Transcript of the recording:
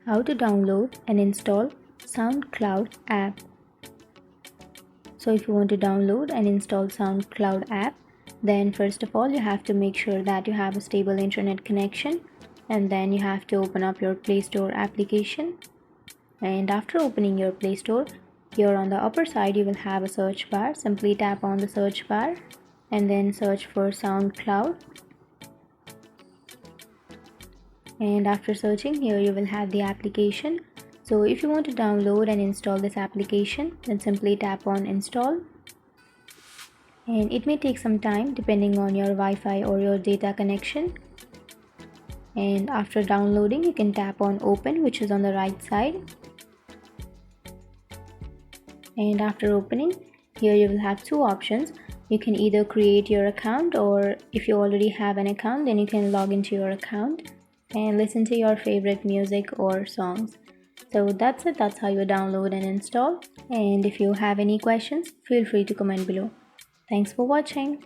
How to download and install SoundCloud app. So if you want to download and install SoundCloud app, then first of all you have to make sure that you have a stable internet connection, and then you have to open up your Play Store application. And after opening your Play Store, here on the upper side you will have a search bar. Simply tap on the search bar and then search for SoundCloud. And after searching, here you will have the application. So if you want to download and install this application, then simply tap on install. And it may take some time depending on your Wi-Fi or your data connection. And after downloading, you can tap on open, which is on the right side. And after opening, here you will have two options. You can either create your account, or if you already have an account, then you can log into your account and listen to your favorite music or songs. So that's it. That's how you download and install. And if you have any questions, feel free to comment below. Thanks for watching.